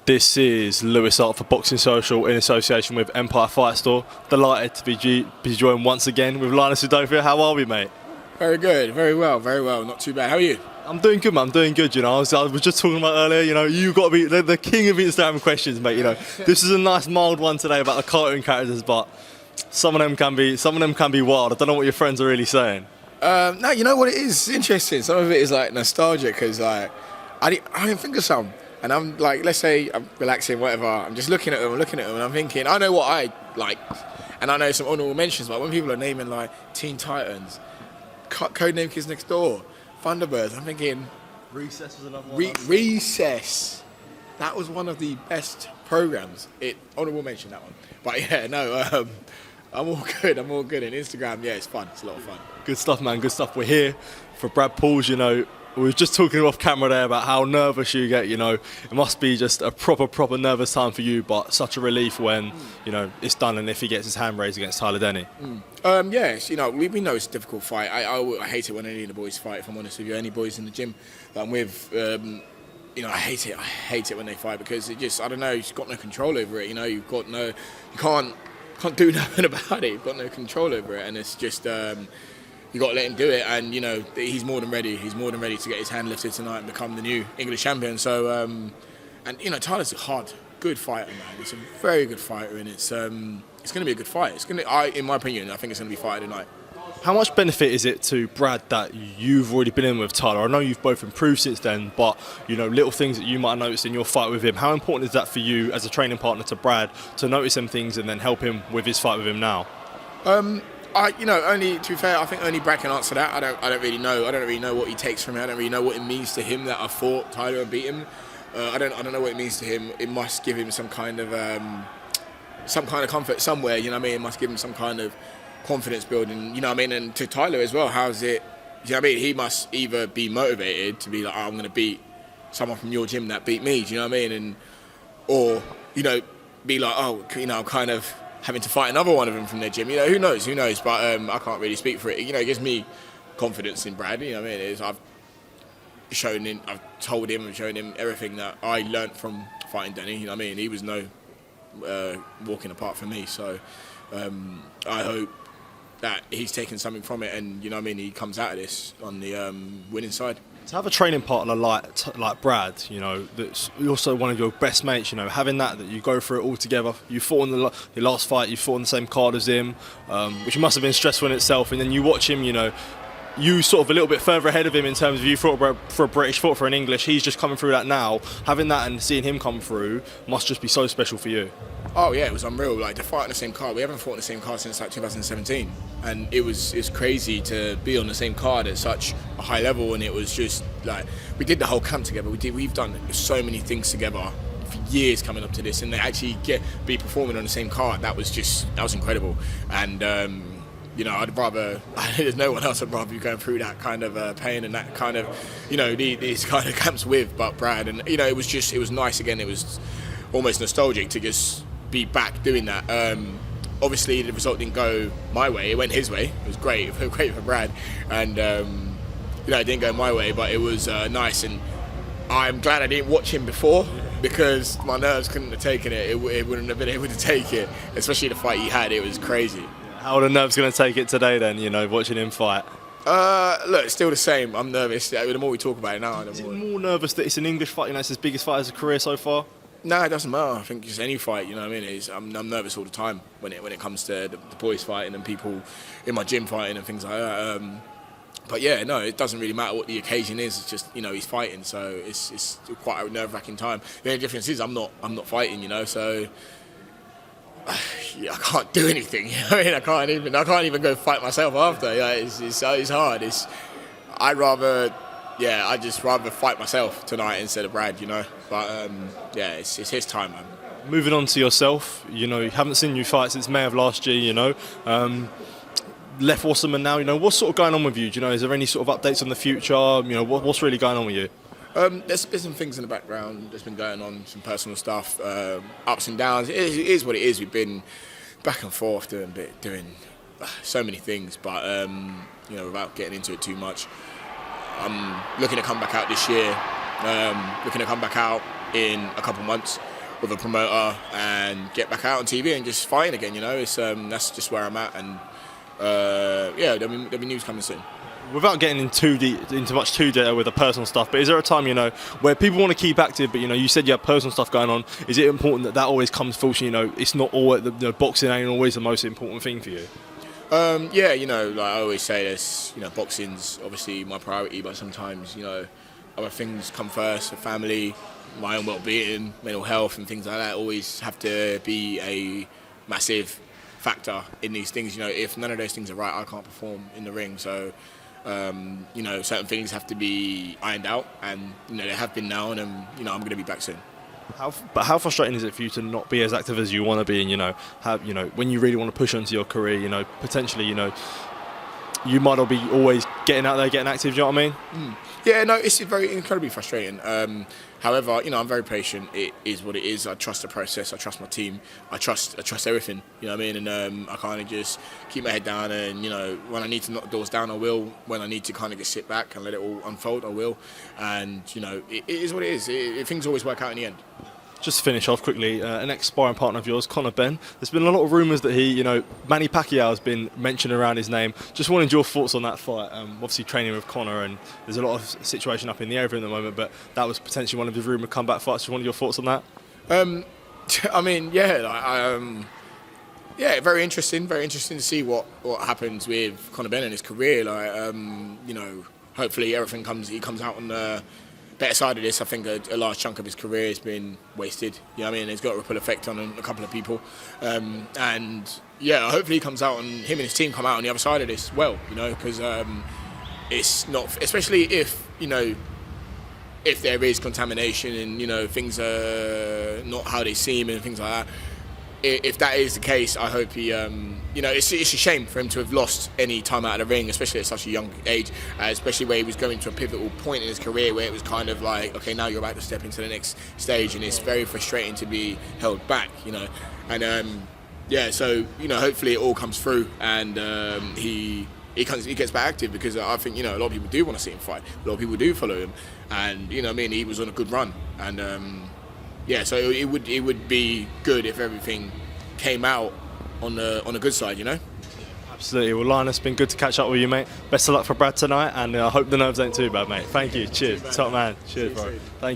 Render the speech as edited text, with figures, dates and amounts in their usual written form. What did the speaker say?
This is Lewis Hart for Boxing Social in association with Empire Fight Store. Delighted to be joined once again with Linus Udofia. How are we, mate? Very good, very well, not too bad. How are you? I'm doing good, man. I'm doing good, you know. I was just talking about earlier, you know, you've got to be the king of Instagram questions, mate, you know. This is a nice mild one today about the cartoon characters, but some of them can be wild. I don't know what your friends are really saying. No, you know what it is? It's interesting. Some of it is like nostalgic because like I didn't think of some. And I'm like, let's say I'm relaxing, whatever. I'm just looking at them, and I'm thinking, I know what I like, and I know some honourable mentions. But when people are naming like Teen Titans, Codename Kids Next Door, Thunderbirds, I'm thinking Recess was another one. Recess. That was one of the best programs. Honourable mention that one. But yeah, no, I'm all good. And Instagram, yeah, it's fun. It's a lot of fun. Good stuff, man. Good stuff. We're here for Brad Pauls, you know. We were just talking off camera there about how nervous you get, you know. It must be just a proper nervous time for you, but such a relief when, you know, it's done and if he gets his hand raised against Tyler Denny. Yes, you know, we know it's a difficult fight. I hate it when any of the boys fight, if I'm honest with you. Any boys in the gym that I'm with, you know, I hate it. I hate it when they fight because it just, I don't know, you've got no control over it, you know. You can't do nothing about it. You've got no control over it, and it's just... you got to let him do it, and you know he's more than ready. He's more than ready to get his hand lifted tonight and become the new English champion. So, and you know Tyler's a good fighter, man. He's a very good fighter, and it's going to be a good fight. In my opinion, I think it's going to be fighter tonight. How much benefit is it to Brad that you've already been in with Tyler? I know you've both improved since then, but you know little things that you might have noticed in your fight with him. How important is that for you as a training partner to Brad to notice them things and then help him with his fight with him now? Only to be fair, I think only Brad can answer that. I don't really know. I don't really know what he takes from it. I don't really know what it means to him that I fought Tyler and beat him. I don't know what it means to him. It must give him some kind of comfort somewhere. You know what I mean? It must give him some kind of confidence building. You know what I mean? And to Tyler as well. How's it? You know what I mean? He must either be motivated to be like, I'm going to beat someone from your gym that beat me. Do you know what I mean? Or you know, be like, oh, you know, I'm kind of having to fight another one of them from their gym, you know, who knows, but I can't really speak for it. You know, it gives me confidence in Brad, you know what I mean? I've told him and shown him everything that I learnt from fighting Denny, you know what I mean? He was no walking apart for me, so I hope that he's taken something from it and, you know what I mean, he comes out of this on the winning side. To have a training partner like Brad, you know, that's also one of your best mates, you know, having that you go through it all together. You fought in the last fight, you fought on the same card as him, which must have been stressful in itself. And then you watch him, you know, you sort of a little bit further ahead of him in terms of you fought for a British, fought for an English. He's just coming through that now. Having that and seeing him come through must just be so special for you. Oh yeah, it was unreal. Like to fight on the same card. We haven't fought on the same card since like 2017, and it's crazy to be on the same card at such a high level. And it was just like we did the whole camp together. We've done so many things together for years coming up to this, and they actually be performing on the same card. That was incredible. And you know, there's no one else I'd rather be going through that kind of pain and that kind of, you know, these kind of camps with, but Brad. And you know, it was nice again. It was almost nostalgic to just be back doing that. Obviously the result didn't go my way, it went his way. It was great for Brad, and you know, it didn't go my way, but it was nice, and I'm glad I didn't watch him before because my nerves couldn't have taken it. It wouldn't have been able to take it, especially the fight he had. It was crazy. How are the nerves going to take it today then, you know, watching him fight? Look, it's still the same. I'm nervous. The more we talk about it now, Is it more nervous that it's an English fight, you know, it's his biggest fight of his career so far? No, it doesn't matter. I think just any fight, you know what I mean? I'm nervous all the time when it comes to the boys fighting and people in my gym fighting and things like that. But yeah, no, it doesn't really matter what the occasion is. It's just, you know, he's fighting, so it's quite a nerve-wracking time. The only difference is I'm not fighting, you know, so yeah, I can't do anything. You know what I mean? I can't even go fight myself after. Yeah, it's hard. I'd just rather fight myself tonight instead of Brad, you know. But yeah, it's his time, man. Moving on to yourself, you know, you haven't seen you fight since May of last year, you know. Left Wasserman now, you know, what's sort of going on with you? Do you know, is there any sort of updates on the future? You know, what's really going on with you? There's been some things in the background that's been going on, some personal stuff, ups and downs. It is what it is. We've been back and forth doing so many things, but you know, without getting into it too much, I'm looking to come back out this year. Looking to come back out in a couple months, with a promoter and get back out on TV and just fighting again. You know, it's that's just where I'm at, and yeah, there'll be news coming soon. Without getting into much too detail with the personal stuff, but is there a time, you know, where people want to keep active, but, you know, you said you have personal stuff going on? Is it important that always comes first? You know, it's not all the boxing ain't always the most important thing for you. Yeah, you know, like I always say, this, you know, boxing's obviously my priority, but sometimes, you know, other things come first, the family, my own well-being, mental health, and things like that always have to be a massive factor in these things. You know, if none of those things are right, I can't perform in the ring. So, you know, certain things have to be ironed out, and, you know, they have been now, and you know, I'm going to be back soon. But how frustrating is it for you to not be as active as you want to be, and, you know, when you really want to push onto your career, you know, potentially, you know, you might not be always getting out there, getting active. Do you know what I mean? Yeah, no, it's incredibly frustrating. However, you know, I'm very patient. It is what it is. I trust the process. I trust my team. I trust everything. You know what I mean? And I kind of just keep my head down. And, you know, when I need to knock doors down, I will. When I need to kind of just sit back and let it all unfold, I will. And, you know, it is what it is. Things always work out in the end. Just to finish off quickly, an ex-sparring partner of yours, Conor Benn. There's been a lot of rumours that he, you know, Manny Pacquiao has been mentioned around his name. Just wanted your thoughts on that fight. Obviously training with Conor, and there's a lot of situation up in the air at the moment, but that was potentially one of his rumoured comeback fights. Just wanted your thoughts on that. I mean, yeah, yeah, very interesting to see what happens with Conor Benn in his career. Like, you know, hopefully he comes out on the better side of this. I think a large chunk of his career has been wasted. You know what I mean? It's got a ripple effect on a couple of people. And yeah, hopefully he comes out and him and his team come out on the other side of this well, you know, because it's not, especially if, you know, if there is contamination and, you know, things are not how they seem and things like that. If that is the case, I hope he, you know, it's a shame for him to have lost any time out of the ring, especially at such a young age, especially where he was going to a pivotal point in his career where it was kind of like, okay, now you're about to step into the next stage, and it's very frustrating to be held back, you know. And yeah, so, you know, hopefully it all comes through, and he gets back active, because I think, you know, a lot of people do want to see him fight. A lot of people do follow him, and, you know what I mean, he was on a good run, and yeah, so it would be good if everything came out on a good side, you know. Absolutely. Well, Linus, been good to catch up with you, mate. Best of luck for Brad tonight, and I hope the nerves ain't too bad, mate. Thank you. Cheers. Top man. Cheers, bro. Thank you.